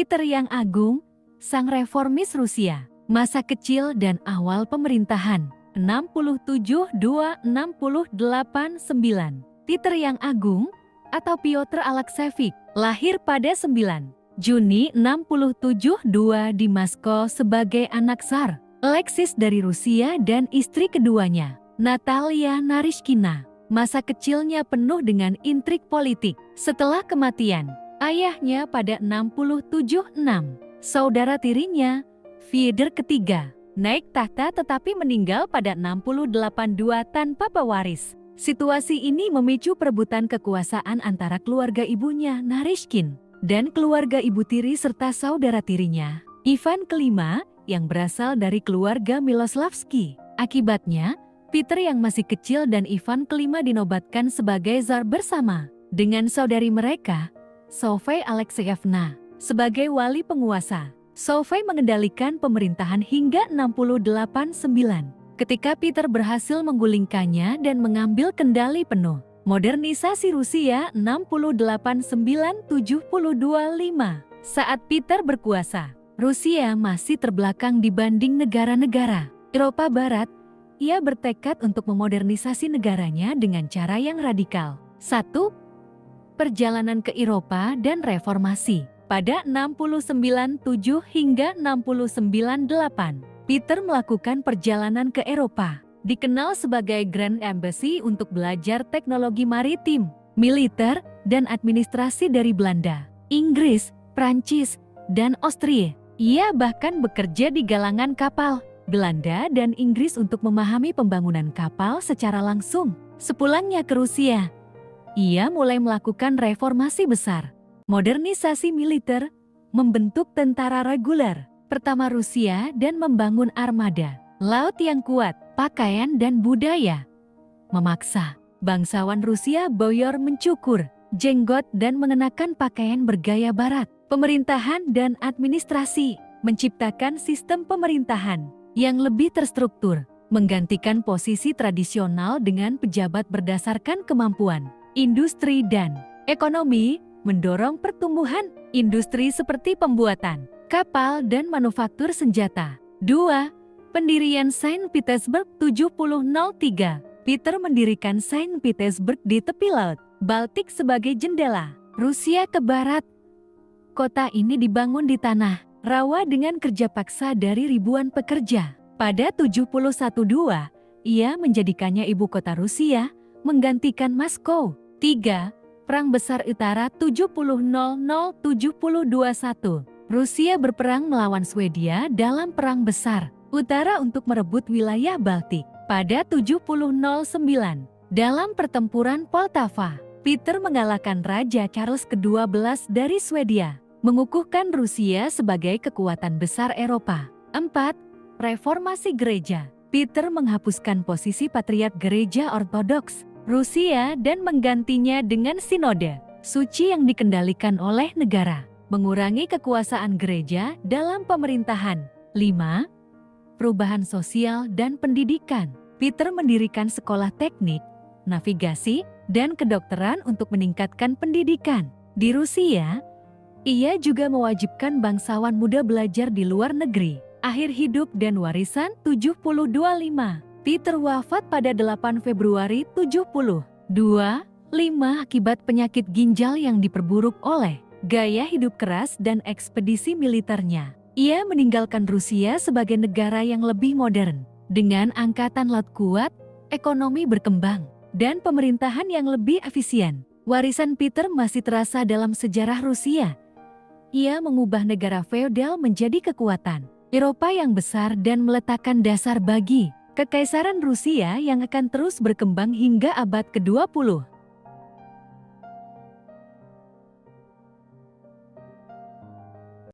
Peter yang Agung, sang reformis Rusia, masa kecil dan awal pemerintahan, 67-2-68-9. Peter yang Agung, atau Piotr Alekseyevich, lahir pada 9 Juni 67-2 di Moskow sebagai anak Tsar Alexis dari Rusia dan istri keduanya, Natalia Naryshkina. Masa kecilnya penuh dengan intrik politik. Setelah kematian ayahnya pada 67-6, saudara tirinya, Fyodor ketiga, naik tahta tetapi meninggal pada 68-2 tanpa pewaris. Situasi ini memicu perebutan kekuasaan antara keluarga ibunya, Naryshkin, dan keluarga ibu tiri serta saudara tirinya, Ivan kelima, yang berasal dari keluarga Miloslavski. Akibatnya, Peter yang masih kecil dan Ivan kelima dinobatkan sebagai Tsar bersama dengan saudari mereka, Sophie Alexeyevna, sebagai wali penguasa. Sophie mengendalikan pemerintahan hingga 68-9. Ketika Peter berhasil menggulingkannya dan mengambil kendali penuh, modernisasi Rusia 68-9-72-5. Saat Peter berkuasa, Rusia masih terbelakang dibanding negara-negara Eropa Barat. Ia bertekad untuk memodernisasi negaranya dengan cara yang radikal. 1. Perjalanan ke Eropa dan reformasi. Pada 69-7 hingga 69-8, Peter melakukan perjalanan ke Eropa, dikenal sebagai Grand Embassy untuk belajar teknologi maritim, militer, dan administrasi dari Belanda, Inggris, Prancis, dan Austria. Ia bahkan bekerja di galangan kapal Belanda dan Inggris untuk memahami pembangunan kapal secara langsung. Sepulangnya ke Rusia, ia mulai melakukan reformasi besar, modernisasi militer, membentuk tentara reguler pertama Rusia dan membangun armada laut yang kuat, pakaian dan budaya. Memaksa bangsawan Rusia boyor mencukur jenggot dan mengenakan pakaian bergaya barat. Pemerintahan dan administrasi, menciptakan sistem pemerintahan yang lebih terstruktur, menggantikan posisi tradisional dengan pejabat berdasarkan kemampuan. Industri dan ekonomi, mendorong pertumbuhan industri seperti pembuatan kapal dan manufaktur senjata. 2. Pendirian Saint Petersburg 7003. Peter mendirikan Saint Petersburg di tepi laut Baltik sebagai jendela Rusia ke barat. Kota ini dibangun di tanah rawa dengan kerja paksa dari ribuan pekerja. Pada 71-2, ia menjadikannya ibu kota Rusia, menggantikan Moskow. 3. Perang Besar Utara 70-00-70-21. Rusia berperang melawan Swedia dalam Perang Besar Utara untuk merebut wilayah Baltik. Pada 70-09, dalam pertempuran Poltava, Peter mengalahkan Raja Charles ke-12 dari Swedia, mengukuhkan Rusia sebagai kekuatan besar Eropa. 4. Reformasi gereja. Peter menghapuskan posisi patriark gereja Ortodoks Rusia dan menggantinya dengan sinode suci yang dikendalikan oleh negara, mengurangi kekuasaan gereja dalam pemerintahan. 5. Perubahan sosial dan pendidikan. Peter mendirikan sekolah teknik, navigasi, dan kedokteran untuk meningkatkan pendidikan. Di Rusia, ia juga mewajibkan bangsawan muda belajar di luar negeri. Akhir hidup dan warisan 70-25. Peter wafat pada 8 Februari 70-25 akibat penyakit ginjal yang diperburuk oleh gaya hidup keras dan ekspedisi militernya. Ia meninggalkan Rusia sebagai negara yang lebih modern, dengan angkatan laut kuat, ekonomi berkembang, dan pemerintahan yang lebih efisien. Warisan Peter masih terasa dalam sejarah Rusia. Ia mengubah negara feodal menjadi kekuatan Eropa yang besar dan meletakkan dasar bagi Kekaisaran Rusia yang akan terus berkembang hingga abad ke-20.